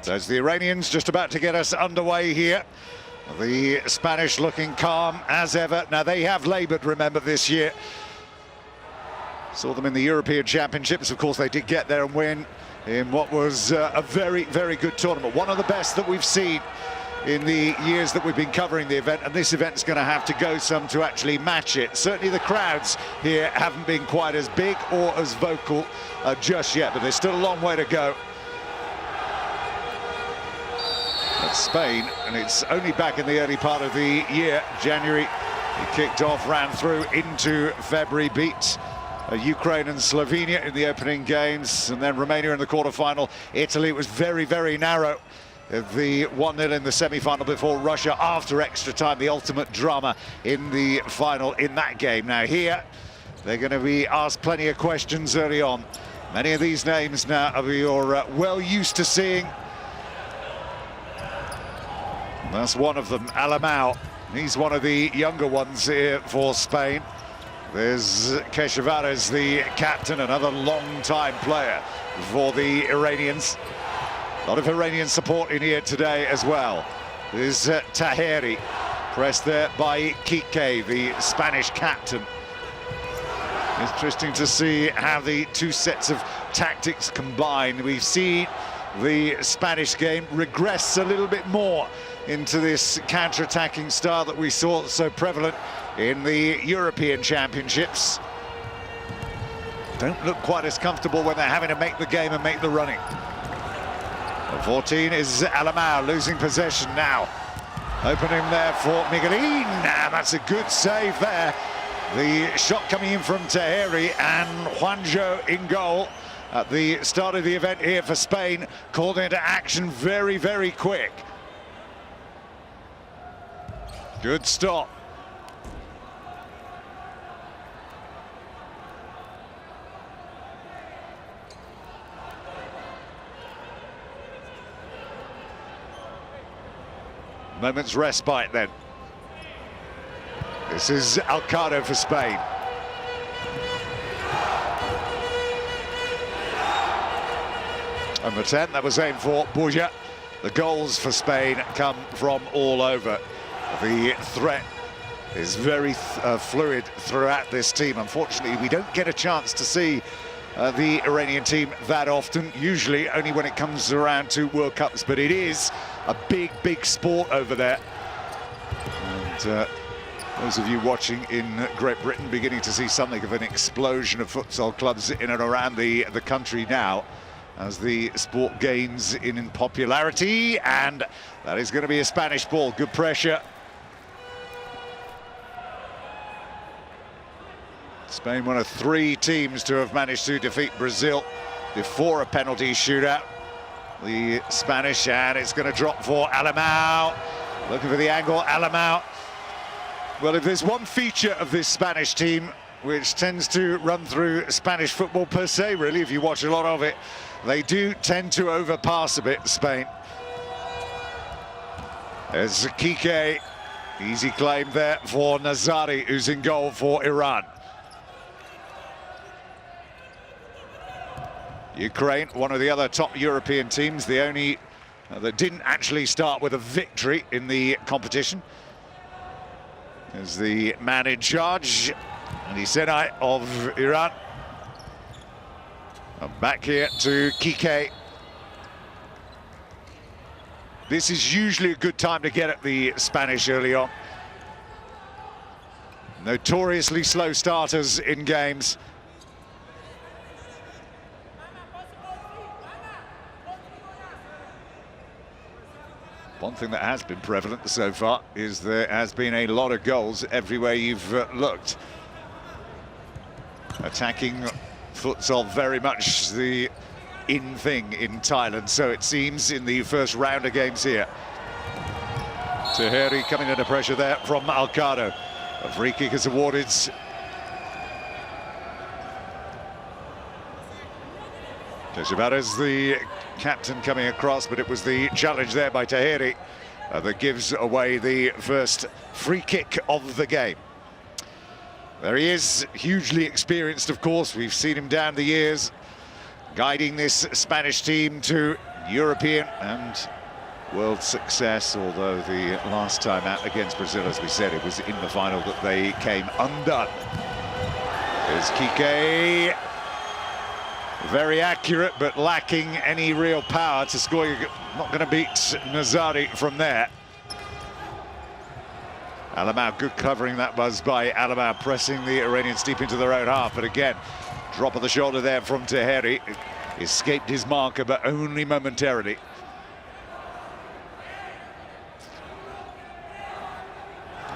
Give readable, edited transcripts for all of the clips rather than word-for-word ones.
There's the Iranians just about to get us underway here. The Spanish looking calm as ever. Now they have laboured, remember, this year. Saw them in the European Championships. Of course, they did get there and win in what was a very, very good tournament. One of the best that we've seen in the years that we've been covering the event, and this event's going to have to go some to actually match it. Certainly the crowds here haven't been quite as big or as vocal just yet, but there's still a long way to go. At Spain, and it's only back in the early part of the year. January, it kicked off, ran through into February, beat Ukraine and Slovenia in the opening games, and then Romania in the quarter-final. Italy was very, very narrow. The 1-0 in the semi-final before Russia after extra time, the ultimate drama in the final in that game. Now here, they're going to be asked plenty of questions early on. Many of these names now you're well used to seeing. That's one of them, Alamau. He's one of the younger ones here for Spain. There's Keshavarez, the captain, another long-time player for the Iranians. A lot of Iranian support in here today as well. There's Taheri, pressed there by Kike, the Spanish captain. Interesting to see how the two sets of tactics combine. We've seen the Spanish game regress a little bit more into this counter-attacking style that we saw so prevalent in the European Championships. Don't look quite as comfortable when they're having to make the game and make the running. 14 is Alamau, losing possession now. Opening there for Miguelin, and that's a good save there. The shot coming in from Taheri, and Juanjo in goal at the start of the event here for Spain, called into action very, very quick. Good stop. Moment's respite then. This is Alcado for Spain. Number 10, that was aimed for Buja. The goals for Spain come from all over. The threat is very fluid throughout this team. Unfortunately, we don't get a chance to see the Iranian team that often, usually only when it comes around to World Cups, but it is a big, big sport over there. And those of you watching in Great Britain beginning to see something of an explosion of futsal clubs in and around the country now, as the sport gains in popularity, and that is going to be a Spanish ball. Good pressure. Spain, one of 3 teams to have managed to defeat Brazil before a penalty shootout. The Spanish, and it's going to drop for Alamau. Looking for the angle, Alamau. Well, if there's one feature of this Spanish team, which tends to run through Spanish football per se, really, if you watch a lot of it, they do tend to overpass a bit, Spain. There's Kike. Easy claim there for Nazari, who's in goal for Iran. Ukraine, one of the other top European teams, the only that didn't actually start with a victory in the competition. Is the man in charge, Nisenai of Iran. And back here to Kike. This is usually a good time to get at the Spanish early on. Notoriously slow starters in games. One thing that has been prevalent so far is there has been a lot of goals everywhere you've looked. Attacking futsal very much the in thing in Thailand, so it seems, in the first round of games here. Taheri coming under pressure there from Alcado. A free kick is awarded. Keshavarez, the captain, coming across, but it was the challenge there by Taheri that gives away the first free kick of the game. There he is, hugely experienced, of course. We've seen him down the years, guiding this Spanish team to European and world success, although the last time out against Brazil, as we said, it was in the final that they came undone. There's Kike. Very accurate, but lacking any real power to score. You're not going to beat Nazari from there. Alamau, good covering that was by Alamau, pressing the Iranians deep into their own half. But again, drop of the shoulder there from Taheri. Escaped his marker, but only momentarily.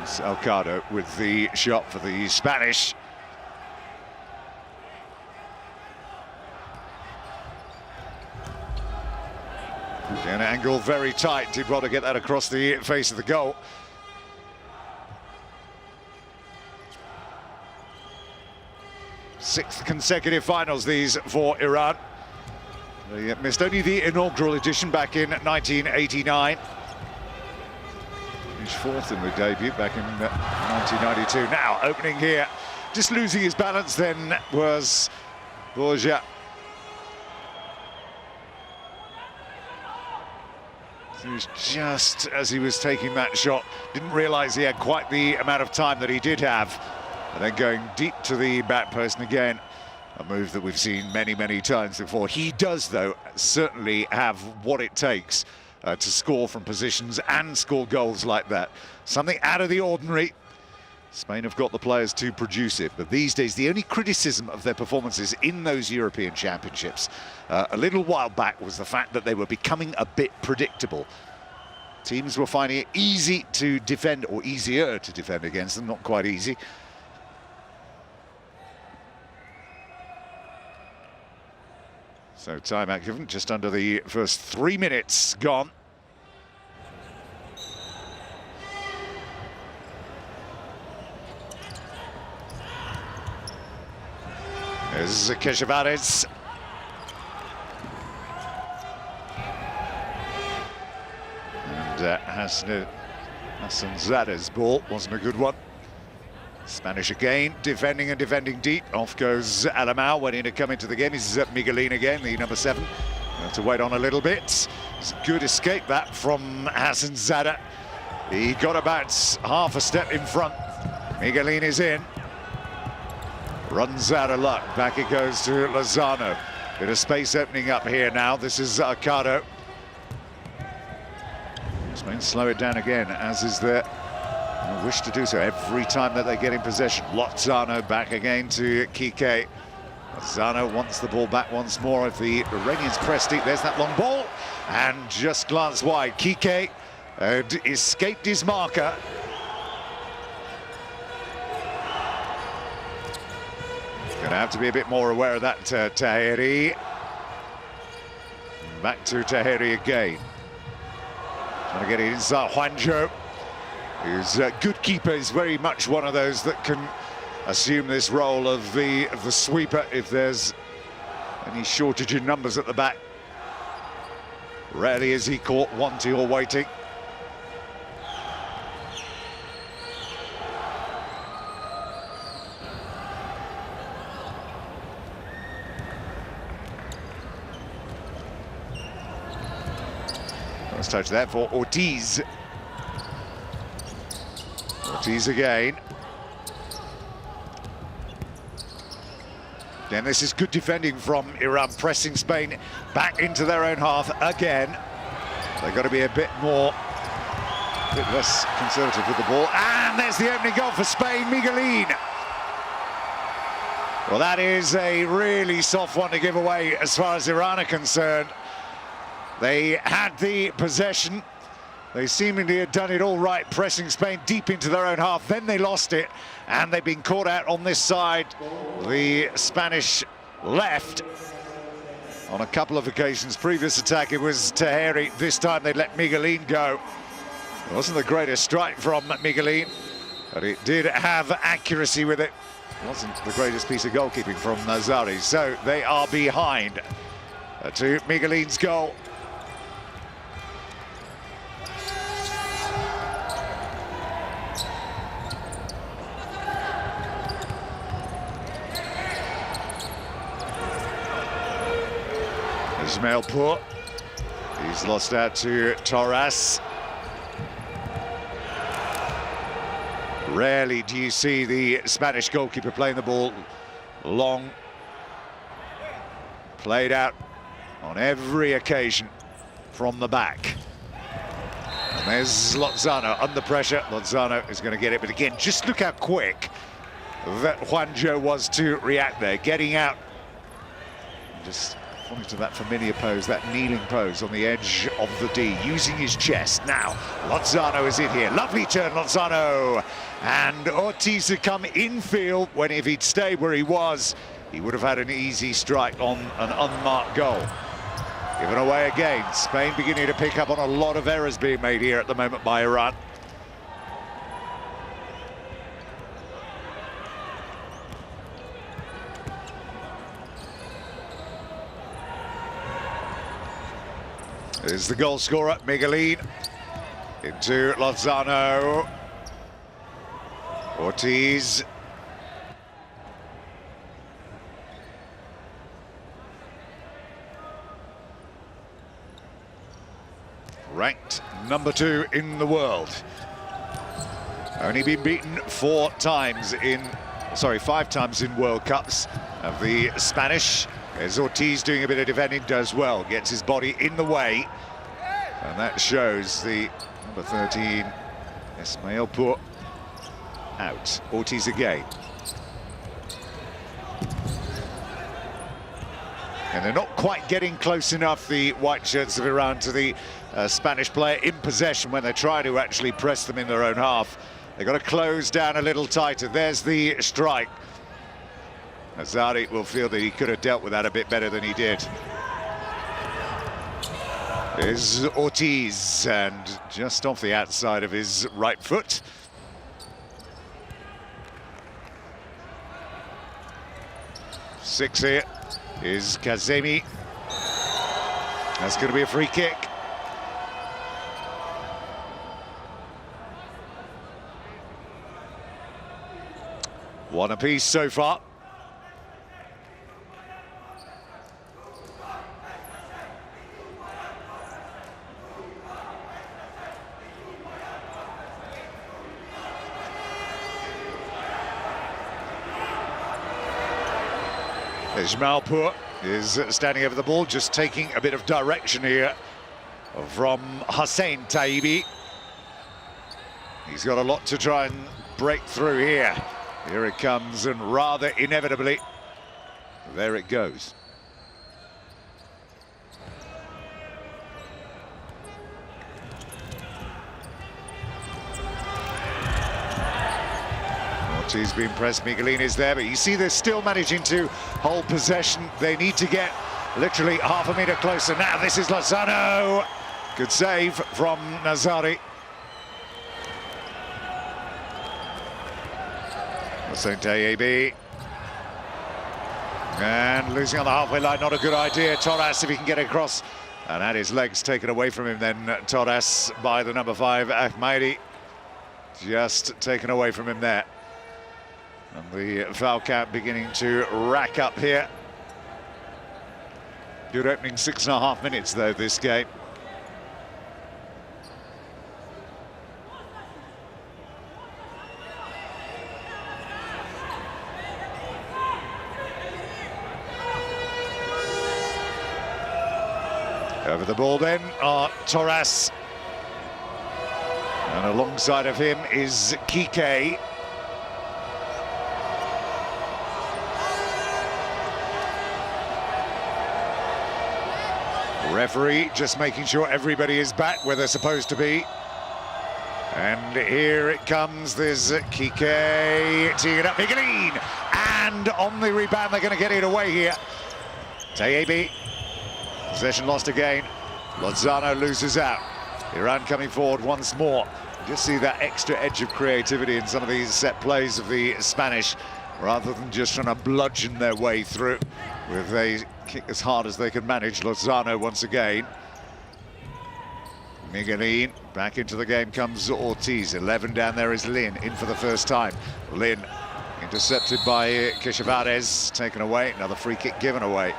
It's Alcado with the shot for the Spanish. An angle very tight, did well to get that across the face of the goal. Sixth consecutive finals these for Iran. They missed only the inaugural edition back in 1989. Finished fourth in the debut back in 1992. Now opening here, just losing his balance then was Borja. He was just as he was taking that shot, didn't realise he had quite the amount of time that he did have. And then going deep to the back post, and again, a move that we've seen many, many times before. He does, though, certainly have what it takes to score from positions and score goals like that. Something out of the ordinary. Spain have got the players to produce it, but these days the only criticism of their performances in those European Championships a little while back was the fact that they were becoming a bit predictable. Teams were finding it easy to defend, or easier to defend against them, not quite easy. So timeout given, just under the first 3 minutes gone. There's Keshavarez. And Hassan Zada's ball wasn't a good one. Spanish again, defending and defending deep. Off goes Alamau, waiting to come into the game. He's Miguelin again, the number 7. Have to wait on a little bit. It's a good escape that from Hassan Zada. He got about half a step in front. Miguelin is in. Runs out of luck. Back it goes to Lozano. Bit of space opening up here now. This is Arcado. Spain slow it down again, as is their wish to do so every time that they get in possession. Lozano back again to Kike. Lozano wants the ball back once more. If the Iranians press deep, there's that long ball. And just glanced wide. Kike escaped his marker. Gonna have to be a bit more aware of that, Taheri. Back to Taheri again. Trying to get it inside Juanjo. He's a good keeper. He's very much one of those that can assume this role of the sweeper if there's any shortage in numbers at the back. Rarely is he caught wanting or waiting. First touch there for Ortiz. Ortiz again. Then this is good defending from Iran, pressing Spain back into their own half again. They've got to be a bit less conservative with the ball. And there's the opening goal for Spain, Miguelin. Well, that is a really soft one to give away as far as Iran are concerned. They had the possession. They seemingly had done it all right, pressing Spain deep into their own half. Then they lost it, and they've been caught out on this side. The Spanish left on a couple of occasions. Previous attack, it was Taheri. This time they let Miguelin go. It wasn't the greatest strike from Miguelin, but it did have accuracy with it. It wasn't the greatest piece of goalkeeping from Nazari. So they are behind to Miguelin's goal. Ismail Pour. He's lost out to Torres. Rarely do you see the Spanish goalkeeper playing the ball long. Played out on every occasion from the back. And there's Lozano under pressure. Lozano is going to get it, but again, just look how quick that Juanjo was to react there, getting out. Just falling to that familiar pose, that kneeling pose on the edge of the D, using his chest. Now, Lozano is in here. Lovely turn, Lozano. And Ortiz had come infield when if he'd stayed where he was, he would have had an easy strike on an unmarked goal. Given away again. Spain beginning to pick up on a lot of errors being made here at the moment by Iran. There's the goal scorer, Miguelin, into Lozano. Ortiz. Ranked number 2 in the world. Only been beaten 5 times in World Cups of the Spanish. As Ortiz doing a bit of defending, does well, gets his body in the way. And that shows the number 13, Ismail Put, out. Ortiz again. And they're not quite getting close enough, the white shirts of Iran, to the Spanish player in possession when they try to actually press them in their own half. They've got to close down a little tighter. There's the strike. Azari will feel that he could have dealt with that a bit better than he did. There's Ortiz, and just off the outside of his right foot. Six here is Kazemi. That's going to be a free kick. One apiece so far. Ismail Put is standing over the ball, just taking a bit of direction here from Hussein Taibi. He's got a lot to try and break through here. Here it comes, and rather inevitably, there it goes. Ortiz being pressed, Miguelin is there, but you see they're still managing to hold possession. They need to get literally half a metre closer. Now this is Lozano. Good save from Nazari. Hussein Taibi. And losing on the halfway line, not a good idea. Torres, if he can get across, and had his legs taken away from him then, Torres, by the number 5, Ahmadi. Just taken away from him there. And the foul count beginning to rack up here. Good opening 6.5 minutes, though, this game. Over the ball then are Torres. And alongside of him is Kike. Referee just making sure everybody is back where they're supposed to be. And here it comes, there's Kike teeing it up, Miguelin. And on the rebound, they're going to get it away here. Taibi. Possession lost again. Lozano loses out. Iran coming forward once more. Just see that extra edge of creativity in some of these set plays of the Spanish, rather than just trying to bludgeon their way through with a kick as hard as they can manage. Lozano once again. Miguelin, back into the game comes Ortiz. 11 down there is Lin, in for the first time. Lin intercepted by Keshavarez, taken away. Another free kick given away.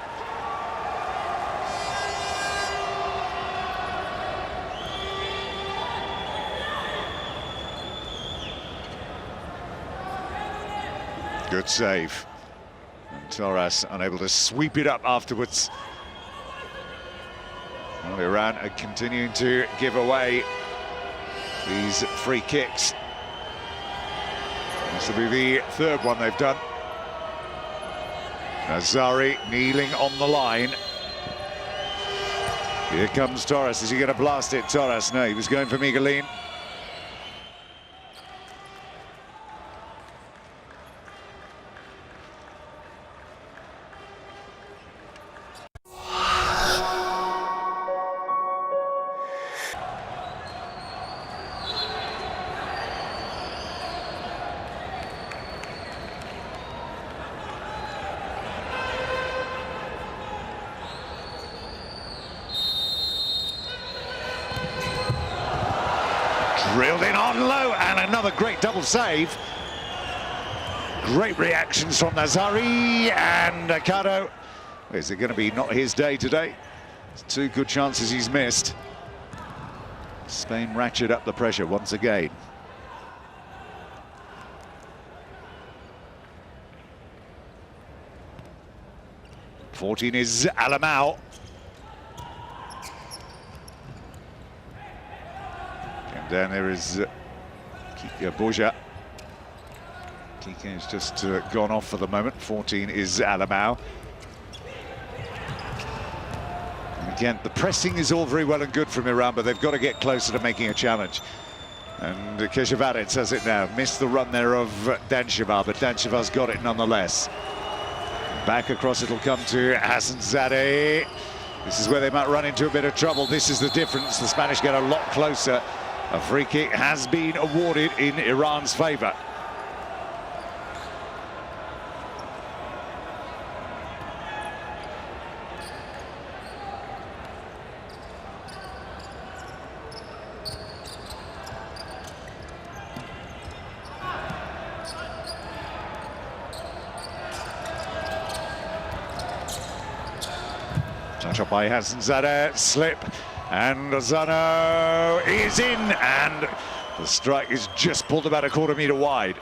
good save. And Torres unable to sweep it up afterwards. Well, Iran are continuing to give away these free kicks. This will be the third one they've done. Nazari kneeling on the line. Here comes Torres. Is he going to blast it? Torres, no, he was going for Miguelin. Drilled in on low, and another great double save. Great reactions from Nazari and Akado. Is it going to be not his day today? It's two good chances he's missed. Spain ratchet up the pressure once again. #14 is Alamau. And then there is Borja. Kike has just gone off for the moment. 14 is Alamau. And again, the pressing is all very well and good from Iran, but they've got to get closer to making a challenge. And Keshavarets has it now. Missed the run there of Dansheva, but Dansheva's got it nonetheless. Back across it'll come to Hassanzadeh. This is where they might run into a bit of trouble. This is the difference. The Spanish get a lot closer. A free kick has been awarded in Iran's favour. Touch up by Hassanzadeh, slip. And Lozano is in, and the strike is just pulled about a quarter-metre wide.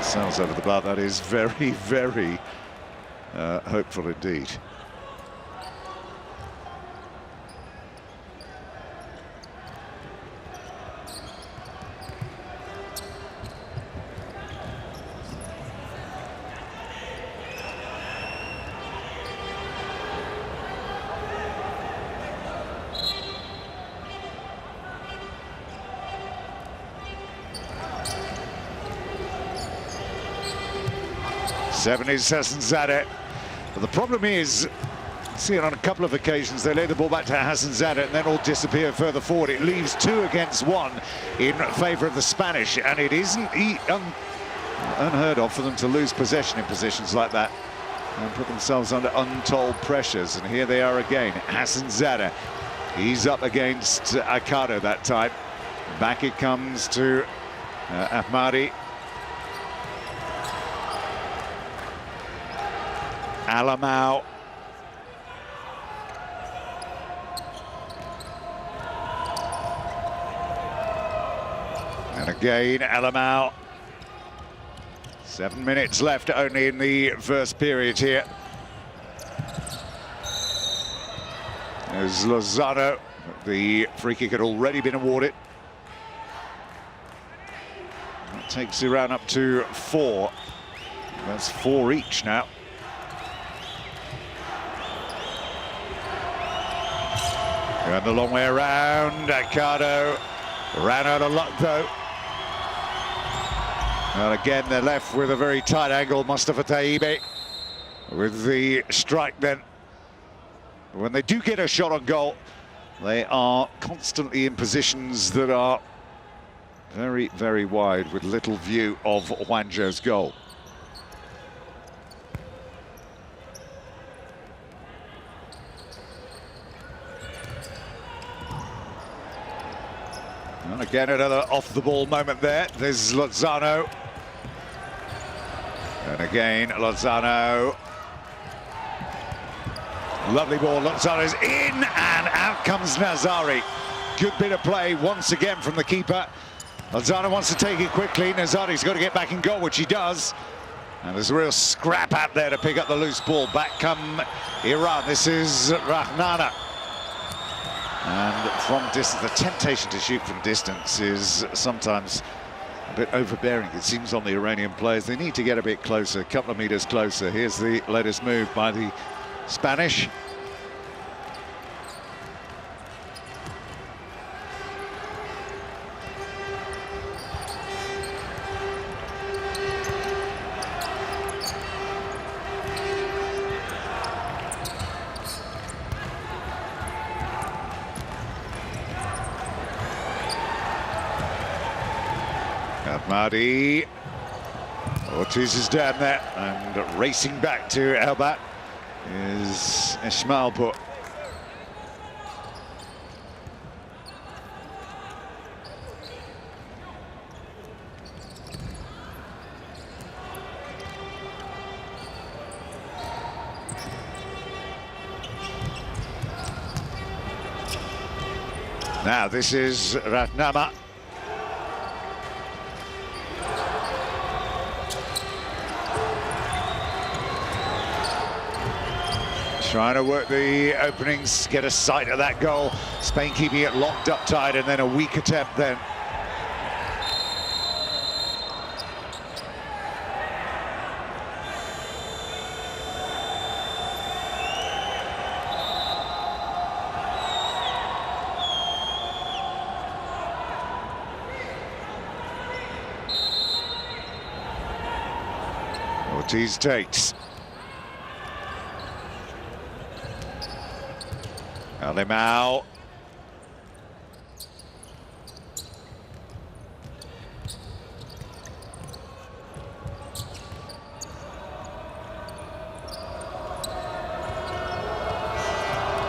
Sounds over the bar. That is very, very hopeful indeed. Seven is Hassanzadeh. But the problem is, see it on a couple of occasions, they lay the ball back to Hassanzadeh and then all disappear further forward. It leaves 2 against 1 in favour of the Spanish, and it isn't unheard of for them to lose possession in positions like that and put themselves under untold pressures. And here they are again. Hassanzadeh, he's up against Akado that time. Back it comes to Ahmadi. Alamau. And again, Alamau. 7 minutes left only in the first period here. There's Lozano. The free kick had already been awarded. That takes Iran up to 4. That's 4 each now. And the long way around, Akado ran out of luck though. And again, they're left with a very tight angle, Mustafa Taibbi, with the strike then. When they do get a shot on goal, they are constantly in positions that are very, very wide with little view of Juanjo's goal. And again, another off-the-ball moment there. There's Lozano. And again, Lozano. Lovely ball, Lozano's in, and out comes Nazari. Good bit of play once again from the keeper. Lozano wants to take it quickly. Nazari's got to get back in goal, which he does. And there's a real scrap out there to pick up the loose ball. Back come Iran. This is Rahnana. And from distance, the temptation to shoot from distance is sometimes a bit overbearing, it seems, on the Iranian players. They need to get a bit closer, a couple of meters closer. Here's the latest move by the Spanish. Mahdi. Ortiz is down there, and racing back to Elbat is Ismailpur. Now this is Ratnama. Trying to work the openings, get a sight of that goal. Spain keeping it locked up tight, and then a weak attempt then. Ortiz takes. Alimao.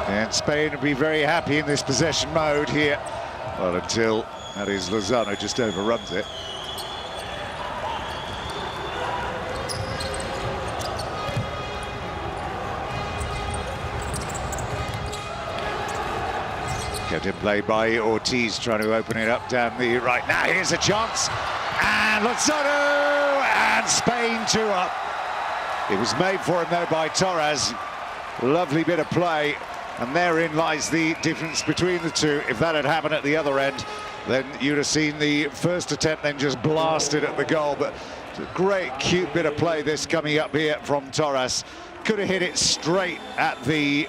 And Spain will be very happy in this possession mode here. Well, until, that is, Lozano just overruns it. Kept in play by Ortiz, trying to open it up down the right. Now here's a chance, and Lozano, and Spain 2 up. It was made for him though by Torres. Lovely bit of play, and therein lies the difference between the two. If that had happened at the other end, then you'd have seen the first attempt then just blasted at the goal. But it's a great, cute bit of play this coming up here from Torres. Could have hit it straight at the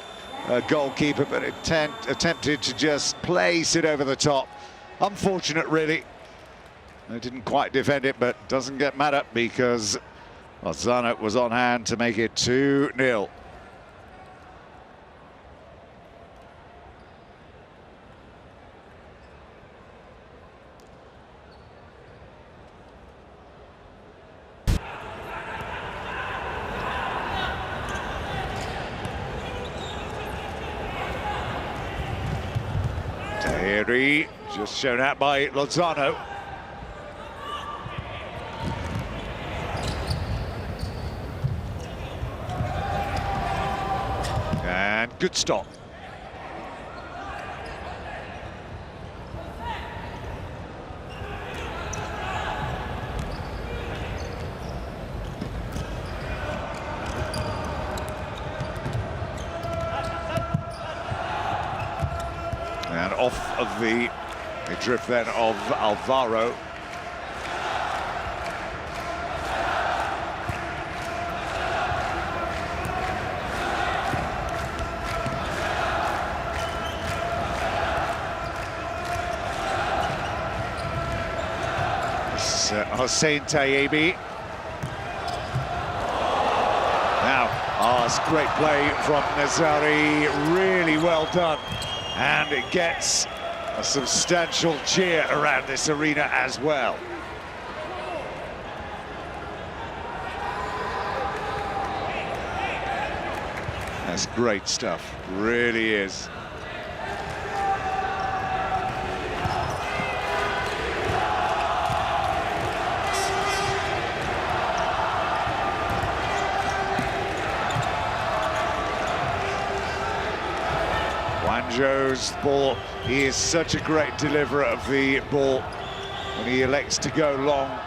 goalkeeper, but attempted to just place it over the top. Unfortunate, really. They didn't quite defend it, but doesn't get mad up because Lozano was on hand to make it 2-0. Tahiri, just shown out by Lozano. And good stop. And off of the drift then of Alvaro. This is Hossein Tayebi. Now, it's great play from Nazari, really well done. And it gets a substantial cheer around this arena as well. That's great stuff, really is. Joe's ball. He is such a great deliverer of the ball when he elects to go long.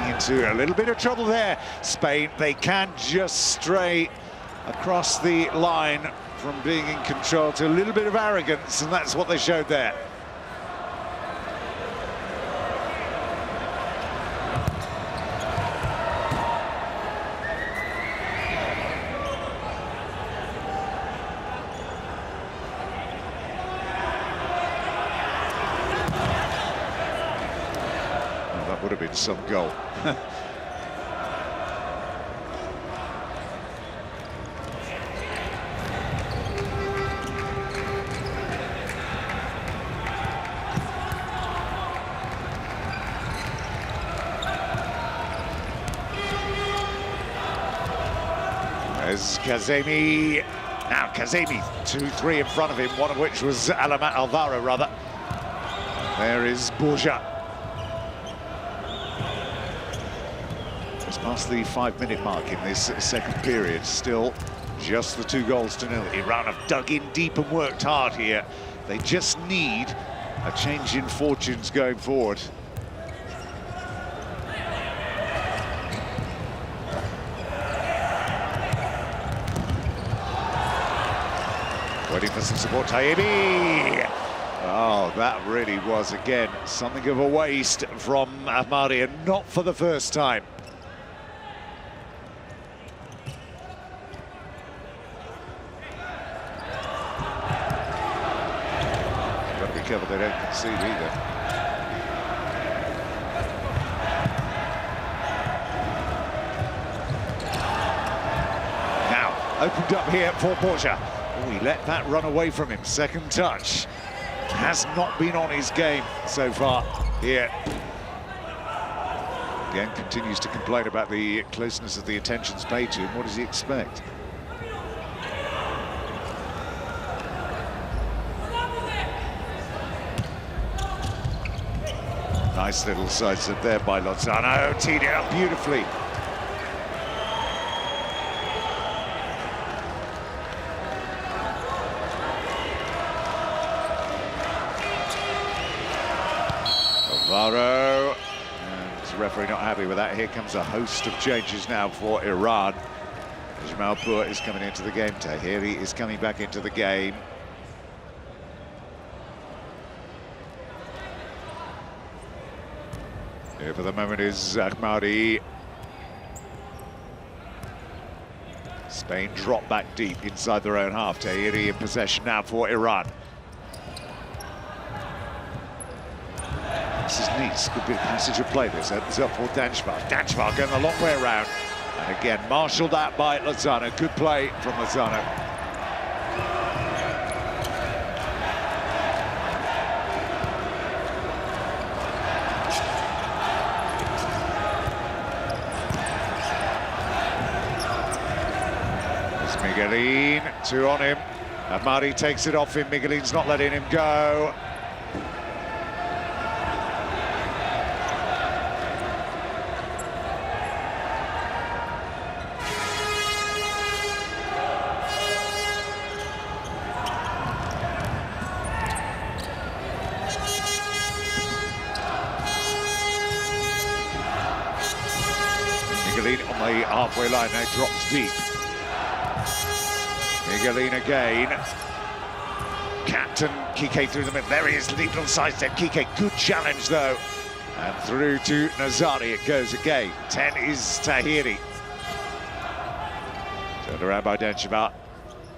Into a little bit of trouble there, Spain. They can just stray across the line from being in control to a little bit of arrogance, and that's what they showed there. Well, that would have been some goal. There's Kazemi. Now Kazemi, 2-3 in front of him, one of which was Alvaro, rather. There is Borja. Just past the 5-minute mark in this second period. Still just the 2 goals to 0. Iran have dug in deep and worked hard here. They just need a change in fortunes going forward. Waiting for some support, Tayebi. Oh, that really was, again, something of a waste from Ahmadi, and not for the first time. Got to be careful they don't concede either. Now, opened up here for Borja. Oh, he let that run away from him. Second touch. Has not been on his game so far here. Again, continues to complain about the closeness of the attentions paid to him. What does he expect? Nice little sidestep there by Lozano. Teed it up beautifully. Alvaro, and the referee not happy with that. Here comes a host of changes now for Iran. Jamalpur is coming into the game. Tahiri is coming back into the game. Here for the moment is Ahmadi. Spain drop back deep inside their own half. Tahiri in possession now for Iran. This is neat. Could be a passage of play. This opens up for Danjvar. Danjvar going the long way around. And again, marshalled out by Lozano. Good play from Lozano. There's Miguelin. 2 on him. Ahmadi takes it off him. Miguelin's not letting him go. Miguelin on the halfway line now, drops deep. Miguelin again. Captain Kike through the middle. There he is, little sidestep. Kike, good challenge though. And through to Nazari it goes again. 10 is Tahiri. Turned around by Danjvar.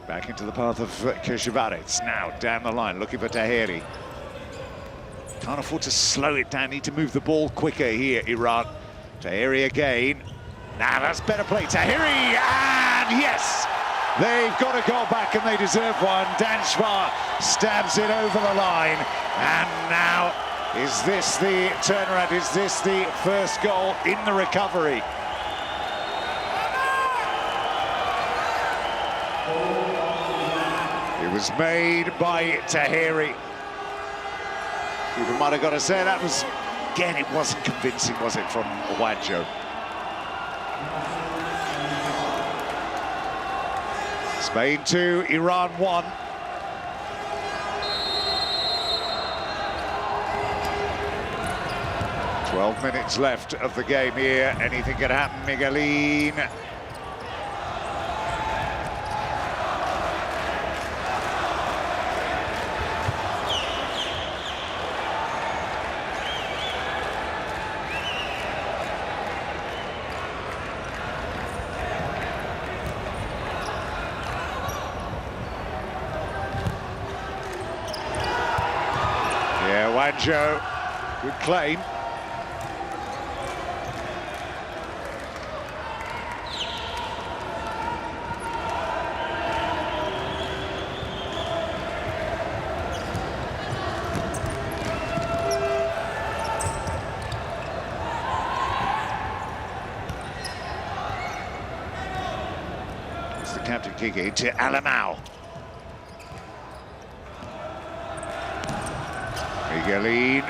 Back into the path of Keshavaritz. Now down the line, looking for Tahiri. Can't afford to slow it down, need to move the ball quicker here, Iran. Tahiri again. Now that's better play, Tahiri, and yes! They've got a goal back and they deserve one. Danjvar stabs it over the line. And now, is this the turnaround? Is this the first goal in the recovery? It was made by Tahiri. Keeper might have got to say that was, again, it wasn't convincing, was it, from Wanjo? Spain 2, Iran 1. "12 minutes left of the game here. Anything can happen, Miguelin. Yeah, Wanjo, good claim. It's the captain kicking to Alamau. Miguelin,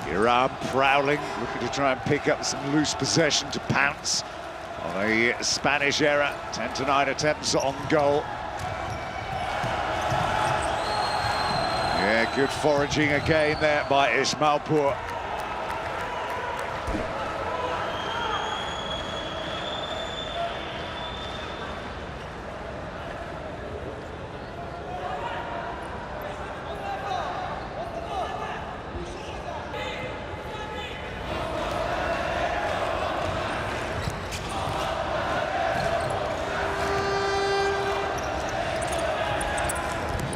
Iran prowling, looking to try and pick up some loose possession to pounce on a Spanish error. 10-9 attempts on goal. Yeah, good foraging again there by Ismailpour.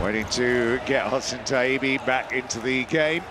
Waiting to get Hossein Taibi back into the game.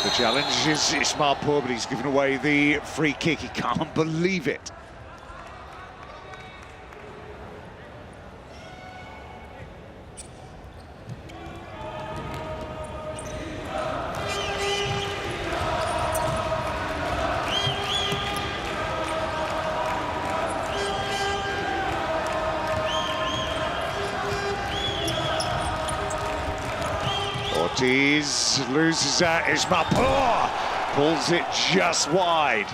The challenge is Ismailpour, but he's given away the free kick. He can't believe it. Ortiz loses that. Ismailpour pulls it just wide.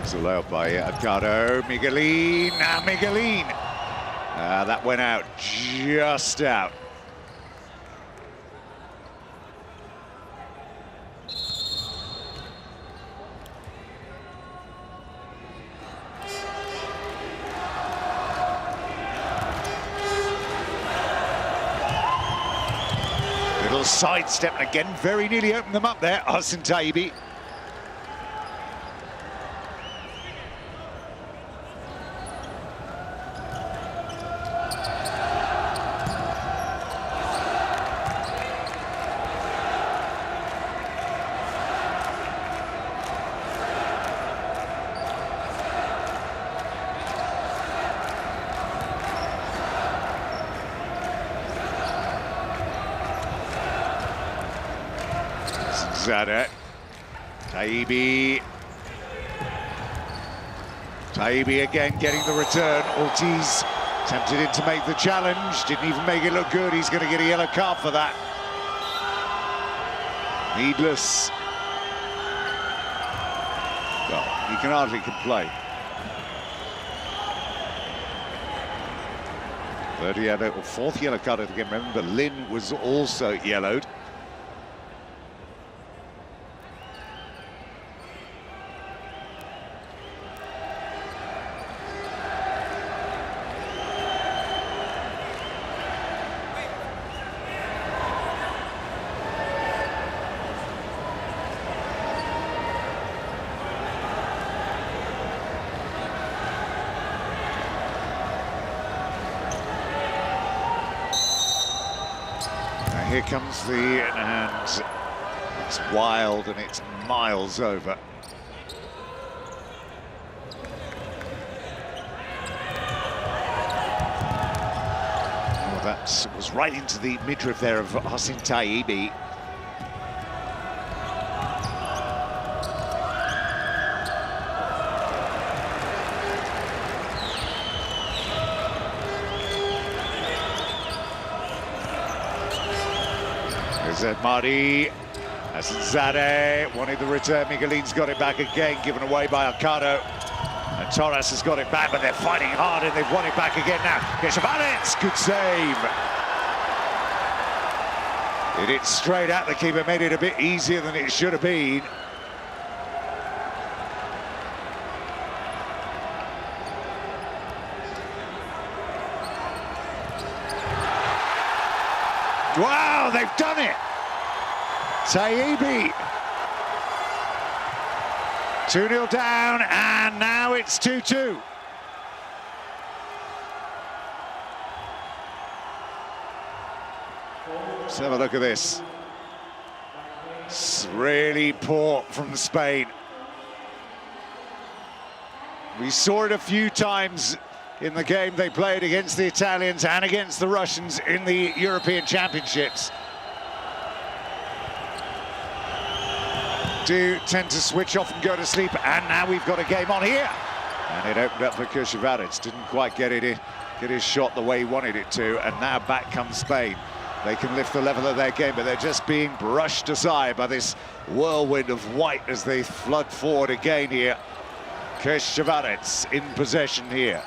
It's a layup by Edgardo. Miguelin. Now Miguelin. That went out, just out. Little sidestep, and again, very nearly opened them up there, Hossein Taibi. Zada. Taibi. Taibi again getting the return. Ortiz tempted in to make the challenge. Didn't even make it look good. He's going to get a yellow card for that. Needless. Well, he can hardly complain. Third yellow, or fourth yellow card again. Remember, Lin was also yellowed. here comes the, and it's wild and it's miles over. Oh, that was right into the midriff there of Hassan Tayibi. Mari, Hassanzadeh wanted the return. Miguelin's got it back again, given away by Arcado. And Torres has got it back, but they're fighting hard and they've won it back again now. Keshavarets, good save. Hit it straight at the keeper, made it a bit easier than it should have been. Wow, they've done it! Tayibi. 2-0 down, and now it's 2-2. Let's have a look at this. It's really poor from Spain. We saw it a few times in the game they played against the Italians and against the Russians in the European Championships. Do tend to switch off and go to sleep, and now we've got a game on here. And it opened up for Keshavarets, didn't quite get his shot the way he wanted it to, and now back comes Spain. They can lift the level of their game, but they're just being brushed aside by this whirlwind of white as they flood forward again here. Keshavarets in possession here.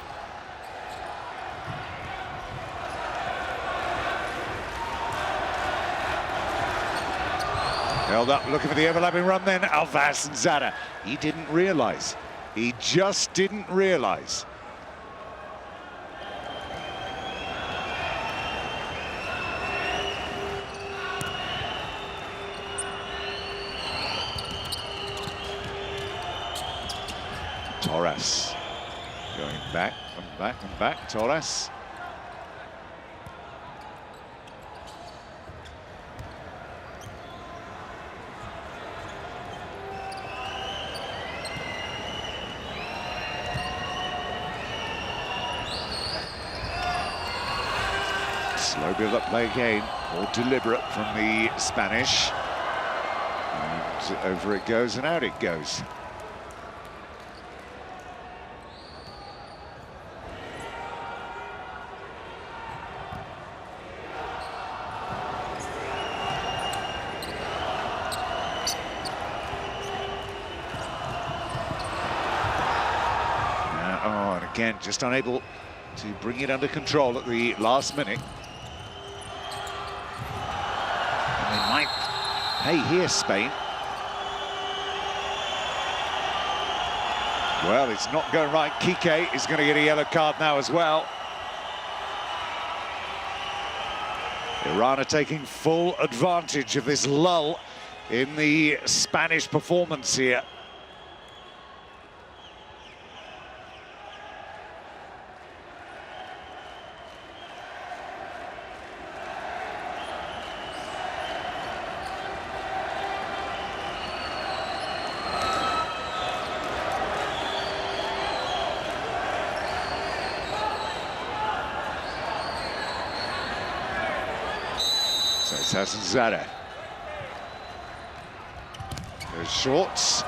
Held up, looking for the overlapping run then, Alpha Hassanzadeh. He didn't realise. He just didn't realise. Torres going back and back and back, Torres. Slow build-up play again, more deliberate from the Spanish. And over it goes and out it goes. Oh, and again, just unable to bring it under control at the last minute. And they might pay here, Spain. Well, it's not going right. Kike is going to get a yellow card now as well. Iran are taking full advantage of this lull in the Spanish performance here. So it's Hassanzadeh. Those shorts.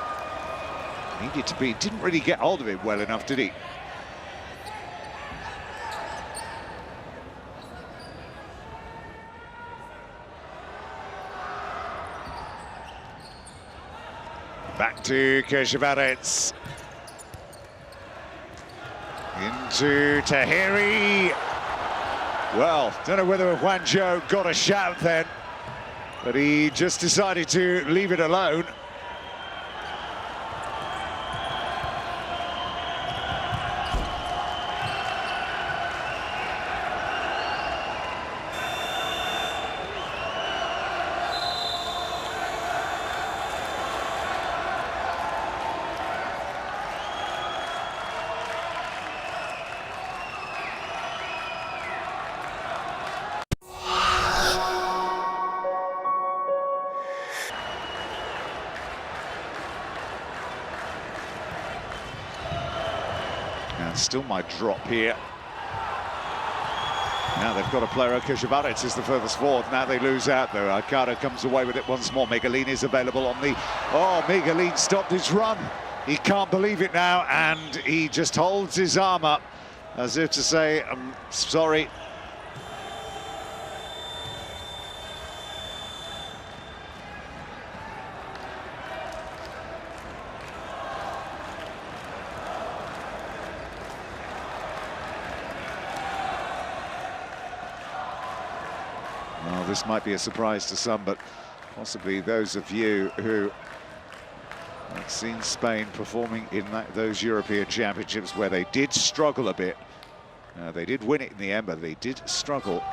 Needed to be, didn't really get hold of it well enough, did he? Back to Keshavarets. Into Tahiri. Well, don't know whether Juanjo got a shout then, but he just decided to leave it alone. That still might drop here. Now they've got a player, Koshevarets is the furthest forward. Now they lose out though. Aikara comes away with it once more. Megalin is available on the... Oh, Megalin stopped his run. He can't believe it now, and he just holds his arm up as if to say, I'm sorry. Well, this might be a surprise to some, but possibly those of you who have seen Spain performing in those European Championships where they did struggle a bit. They did win it in the end, but they did struggle.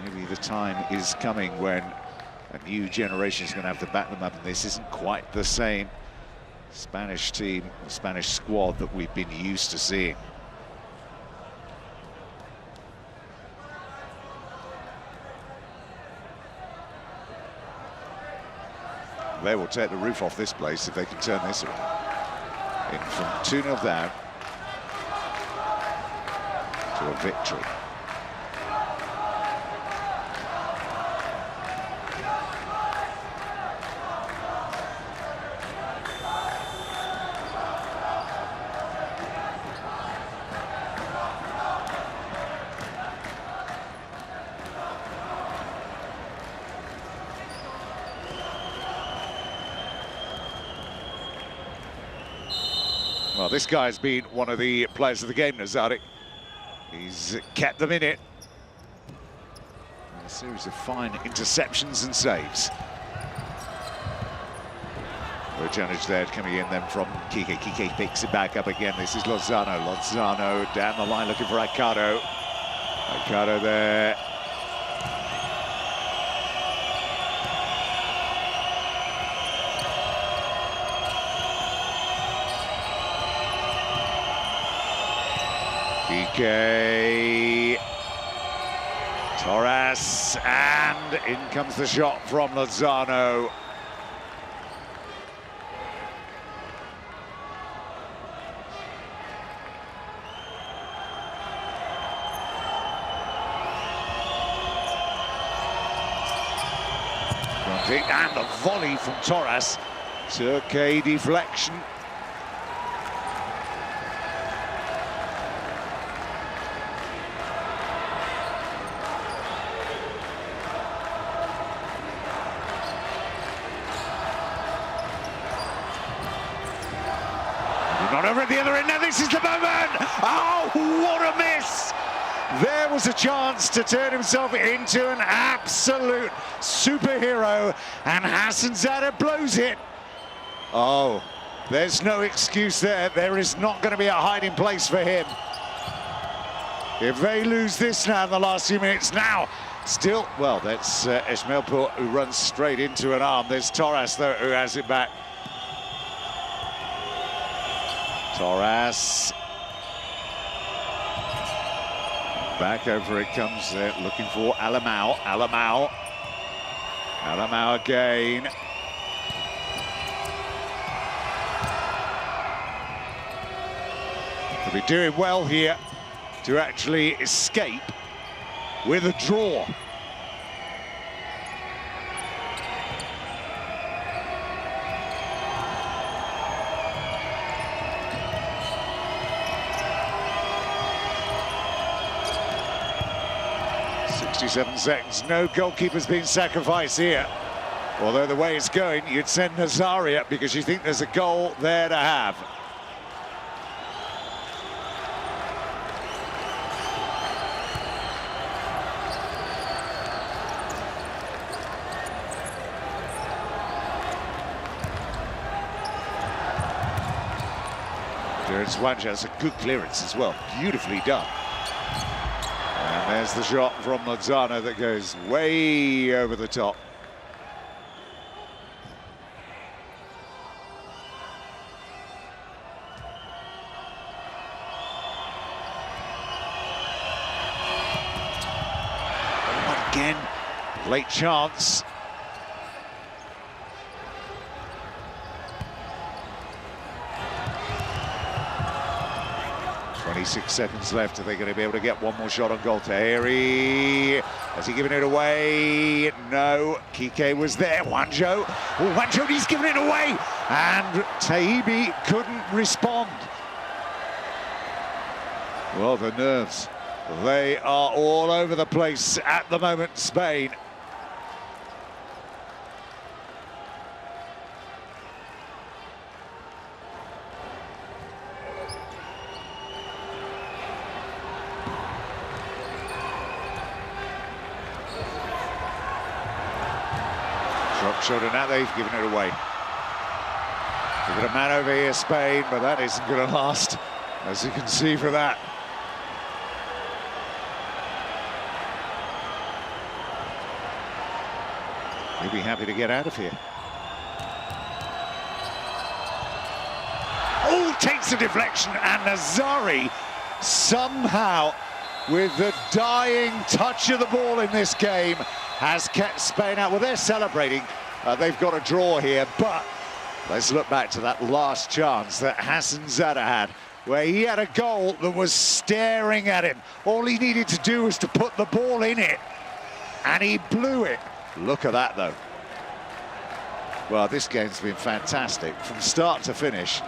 Maybe the time is coming when a new generation is going to have to back them up, and this isn't quite the same Spanish team, Spanish squad that we've been used to seeing. They will take the roof off this place if they can turn this around. In from 2-0 down to a victory. Well, this guy's been one of the players of the game, Nazaric. He's kept them in it. A series of fine interceptions and saves. The challenge there coming in then from Kike. Kike picks it back up again. This is Lozano. Lozano down the line looking for Aikara. Aikara there. Kike, Torres, and in comes the shot from Lozano. And the volley from Torres took a deflection. Not over at the other end. Now this is the moment. Oh, what a miss! There was a chance to turn himself into an absolute superhero, and Hassanzadeh blows it. Oh, there's no excuse there. There is not going to be a hiding place for him. If they lose this now in the last few minutes, now still, well, that's Esmailpour who runs straight into an arm. There's Torres, though, who has it back. Torres. Back over it comes, looking for Alamau. Alamau again. They'll be doing well here to actually escape with a draw. .67 seconds, no goalkeeper's been sacrificed here. Although the way it's going, you'd send Nazari up because you think there's a goal there to have. Jared Swanja has a good clearance as well, beautifully done. And there's the shot from Lozano that goes way over the top. Oh, again, late chance. 26 seconds left. Are they going to be able to get one more shot on goal? Tahiri, has he given it away? No, Kike was there. Wanjo, oh, Wanjo, he's given it away, and Tahibi couldn't respond. Well, the nerves, they are all over the place at the moment, Spain. Drop shot, and now they've given it away. They've got a man over here, Spain, but that isn't going to last, as you can see from that. He'll be happy to get out of here. Oh, takes a deflection, and Nazari somehow, with the dying touch of the ball in this game, has kept Spain out. Well, they're celebrating. They've got a draw here, but let's look back to that last chance that Hassan Zada had, where he had a goal that was staring at him. All he needed to do was to put the ball in it, and he blew it. Look at that, though. Well, this game's been fantastic from start to finish.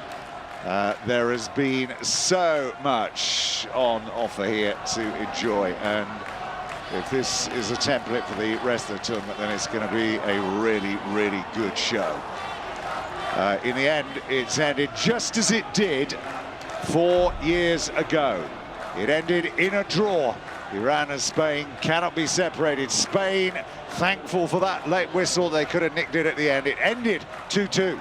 There has been so much on offer here to enjoy, and if this is a template for the rest of the tournament, then it's going to be a really, really good show. In the end, it's ended just as it did 4 years ago. It ended in a draw. Iran and Spain cannot be separated. Spain, thankful for that late whistle. They could have nicked it at the end. It ended 2-2.